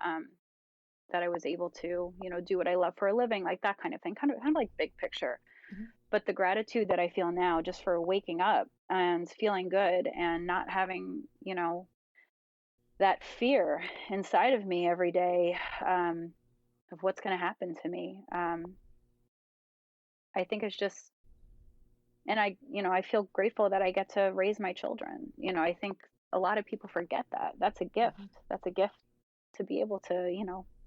that I was able to, do what I love for a living, like that kind of thing, kind of like big picture. Mm-hmm. But the gratitude that I feel now just for waking up and feeling good and not having, that fear inside of me every day, of what's going to happen to me. I think it's just, and I feel grateful that I get to raise my children. I think a lot of people forget that. That's a gift. Mm-hmm. That's a gift to be able to,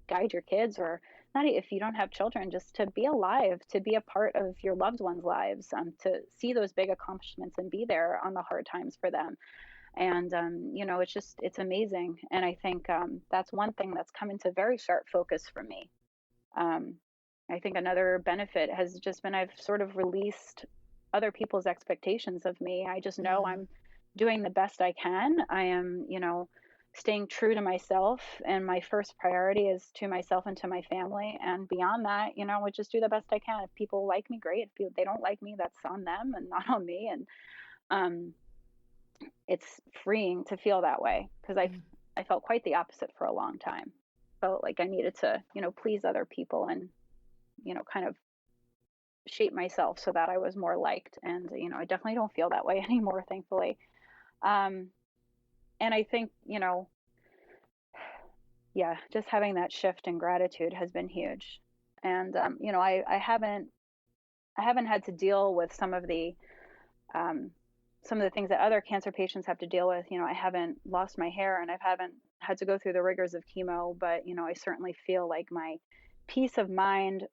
guide your kids, or not if you don't have children, just to be alive, to be a part of your loved ones' lives, to see those big accomplishments and be there on the hard times for them. And, it's amazing. And I think that's one thing that's come into very sharp focus for me. I think another benefit has just been I've sort of released other people's expectations of me. I just know Mm-hmm. I'm doing the best I can. I am, staying true to myself, and my first priority is to myself and to my family. And beyond that, I just do the best I can. If people like me, great. If they don't like me, that's on them and not on me. And it's freeing to feel that way, because I felt quite the opposite for a long time. Felt like I needed to, please other people and, kind of shape myself so that I was more liked. And, I definitely don't feel that way anymore, thankfully. And I think, yeah, just having that shift in gratitude has been huge. And, I haven't had to deal with some of the things that other cancer patients have to deal with. I haven't lost my hair, and I haven't had to go through the rigors of chemo, but, I certainly feel like my peace of mind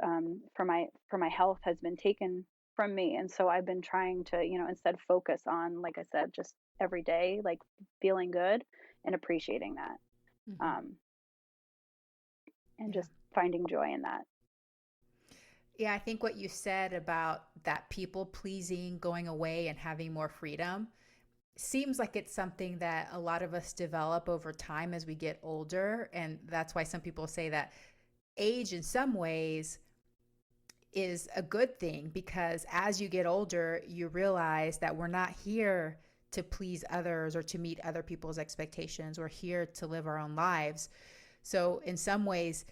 for my health has been taken from me. And so I've been trying to, instead focus on, like I said, just every day, like feeling good and appreciating that. Mm-hmm. And just finding joy in that. Yeah, I think what you said about that people pleasing going away and having more freedom seems like it's something that a lot of us develop over time as we get older. And that's why some people say that age in some ways is a good thing, because as you get older, you realize that we're not here to please others or to meet other people's expectations. We're here to live our own lives. So in some ways,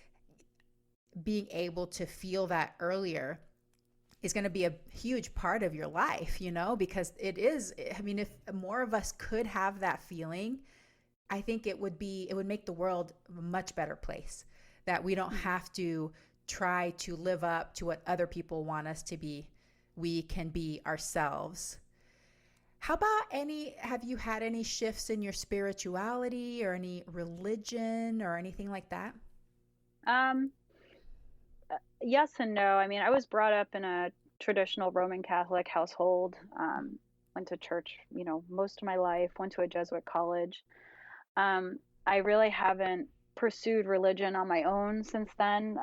being able to feel that earlier is going to be a huge part of your life, because it is, I mean, if more of us could have that feeling, I think it would make the world a much better place, that we don't have to try to live up to what other people want us to be. We can be ourselves. How about have you had any shifts in your spirituality or any religion or anything like that? Yes and no. I mean, I was brought up in a traditional Roman Catholic household, went to church, most of my life, went to a Jesuit college. I really haven't pursued religion on my own since then.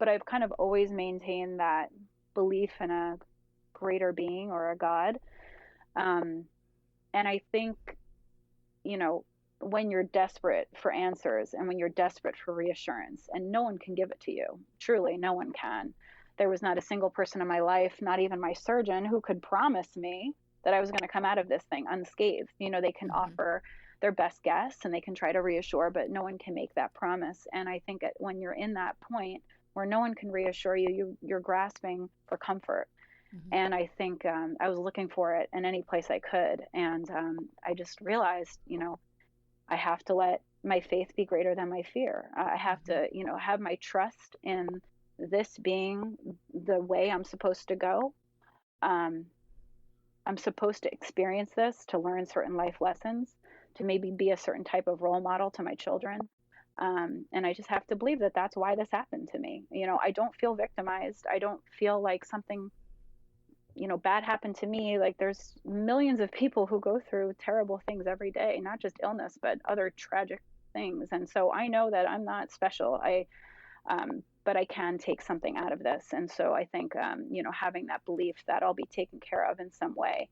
But I've kind of always maintained that belief in a greater being or a God. And I think, when you're desperate for answers and when you're desperate for reassurance, and no one can give it to you, truly, no one can. There was not a single person in my life, not even my surgeon, who could promise me that I was going to come out of this thing unscathed. They can offer their best guess and they can try to reassure, but no one can make that promise. And I think when you're in that point where no one can reassure you, you're grasping for comfort. Mm-hmm. And I think I was looking for it in any place I could. And I just realized, I have to let my faith be greater than my fear. I have to, have my trust in this being the way I'm supposed to go. Um, I'm supposed to experience this to learn certain life lessons, to maybe be a certain type of role model to my children. And I just have to believe that that's why this happened to me. I don't feel victimized. I don't feel like something, bad happened to me. Like, there's millions of people who go through terrible things every day, not just illness, but other tragic things. And so I know that I'm not special. But I can take something out of this. And so I think, having that belief that I'll be taken care of in some way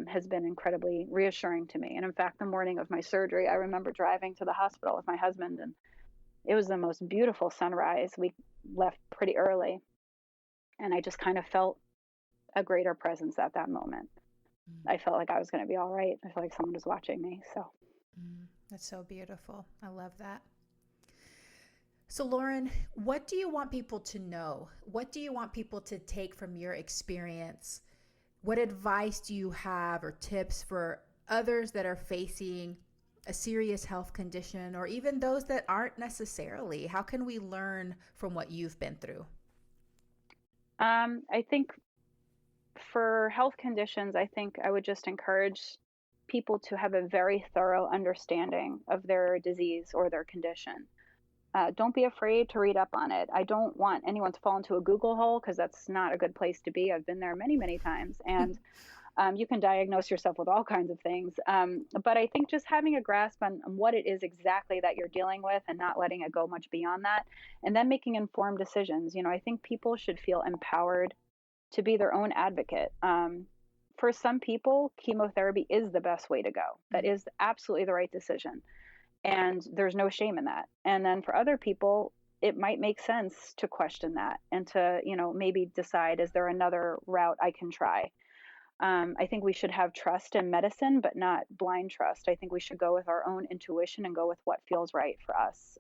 has been incredibly reassuring to me. And in fact, the morning of my surgery, I remember driving to the hospital with my husband, and it was the most beautiful sunrise. We left pretty early, and I just kind of felt a greater presence at that moment. I felt like I was going to be all right. I felt like someone was watching me. So that's so beautiful. I love that. So Lauren, what do you want people to know? What do you want people to take from your experience? What advice do you have or tips for others that are facing a serious health condition, or even those that aren't necessarily? How can we learn from what you've been through? I think for health conditions, I think I would just encourage people to have a very thorough understanding of their disease or their condition. Don't be afraid to read up on it. I don't want anyone to fall into a Google hole, because that's not a good place to be. I've been there many, many times. And you can diagnose yourself with all kinds of things. But I think just having a grasp on what it is exactly that you're dealing with, and not letting it go much beyond that, and then making informed decisions. I think people should feel empowered to be their own advocate. For some people, chemotherapy is the best way to go. That is absolutely the right decision. And there's no shame in that. And then for other people, it might make sense to question that, and to, maybe decide, is there another route I can try? I think we should have trust in medicine, but not blind trust. I think we should go with our own intuition and go with what feels right for us.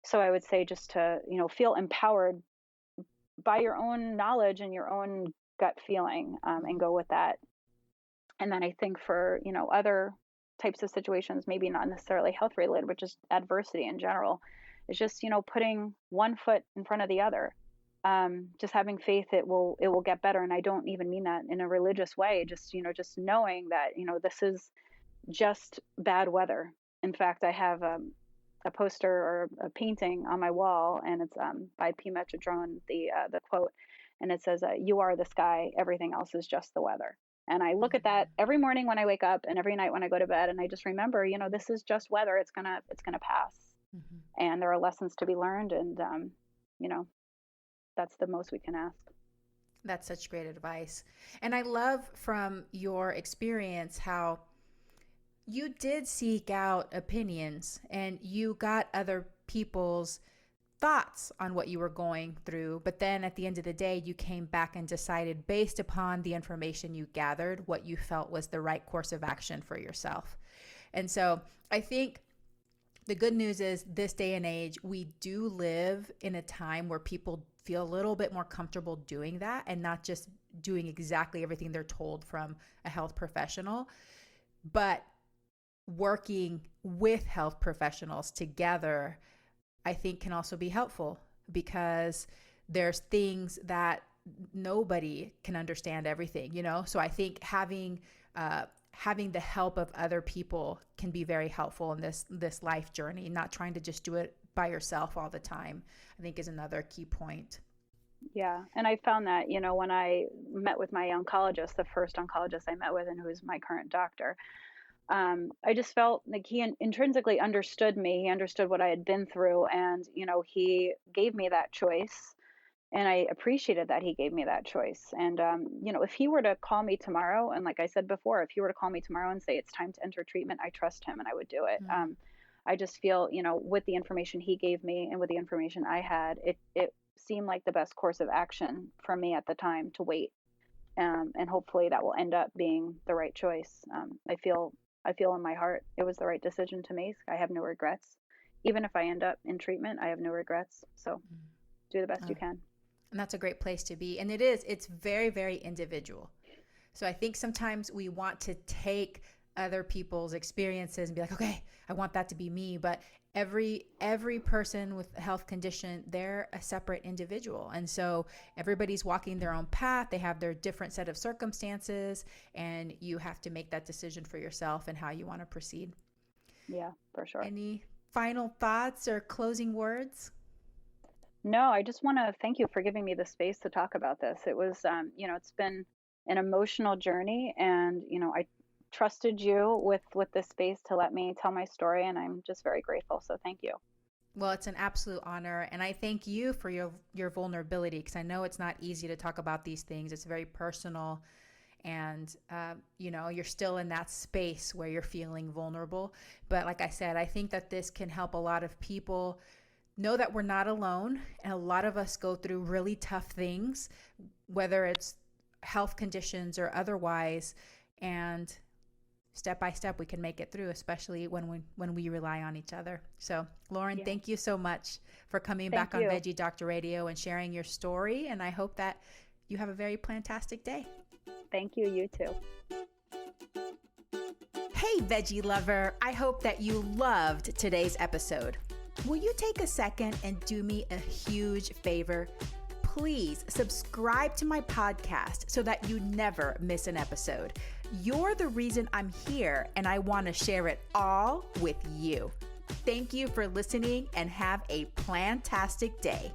So I would say just to, feel empowered by your own knowledge and your own gut feeling, and go with that. And then I think for, other types of situations, maybe not necessarily health related, but just adversity in general, is just, putting one foot in front of the other. Just having faith it will get better. And I don't even mean that in a religious way. Just, just knowing that, this is just bad weather. In fact, I have a poster or a painting on my wall, and it's by P. Metrodrone, the quote, and it says, "You are the sky. Everything else is just the weather." And I look at that every morning when I wake up, and every night when I go to bed, and I just remember, this is just weather. It's gonna pass, and there are lessons to be learned, and that's the most we can ask. That's such great advice. And I love from your experience how you did seek out opinions, and you got other people's thoughts on what you were going through. But then at the end of the day, you came back and decided, based upon the information you gathered, what you felt was the right course of action for yourself. And so I think the good news is, this day and age, we do live in a time where people feel a little bit more comfortable doing that, and not just doing exactly everything they're told from a health professional, but working with health professionals together, I think, can also be helpful, because there's things that nobody can understand everything, So I think having the help of other people can be very helpful in this life journey. Not trying to just do it by yourself all the time, I think, is another key point. Yeah. And I found that, when I met with my oncologist, the first oncologist I met with, and who is my current doctor, I just felt like he intrinsically understood me. He understood what I had been through, and, he gave me that choice. And I appreciated that he gave me that choice. And, if he were to call me tomorrow, and like I said before, if he were to call me tomorrow and say it's time to enter treatment, I trust him and I would do it. I just feel, with the information he gave me and with the information I had, it seemed like the best course of action for me at the time to wait. And hopefully that will end up being the right choice. I feel in my heart it was the right decision to make. I have no regrets. Even if I end up in treatment, I have no regrets. So do the best you can. And that's a great place to be. And it's very, very individual. So I think sometimes we want to take other people's experiences and be like, okay, I want that to be me. But every person with a health condition, they're a separate individual. And so everybody's walking their own path. They have their different set of circumstances, and you have to make that decision for yourself and how you want to proceed. Yeah, for sure. Any final thoughts or closing words? No, I just want to thank you for giving me the space to talk about this. It was, it's been an emotional journey, and, I trusted you with this space to let me tell my story, and I'm just very grateful. So thank you. Well, it's an absolute honor, and I thank you for your vulnerability, because I know it's not easy to talk about these things. It's very personal, and you're still in that space where you're feeling vulnerable. But like I said, I think that this can help a lot of people know that we're not alone, and a lot of us go through really tough things, whether it's health conditions or otherwise, and step by step we can make it through, especially when we rely on each other. So Lauren, Thank you so much for coming back on Veggie Doctor Radio and sharing your story, and I hope that you have a very plantastic day. Thank you. You too. Hey veggie lover, I hope that you loved today's episode. Will you take a second and do me a huge favor? Please subscribe to my podcast so that you never miss an episode. You're the reason I'm here, and I want to share it all with you. Thank you for listening, and have a plantastic day.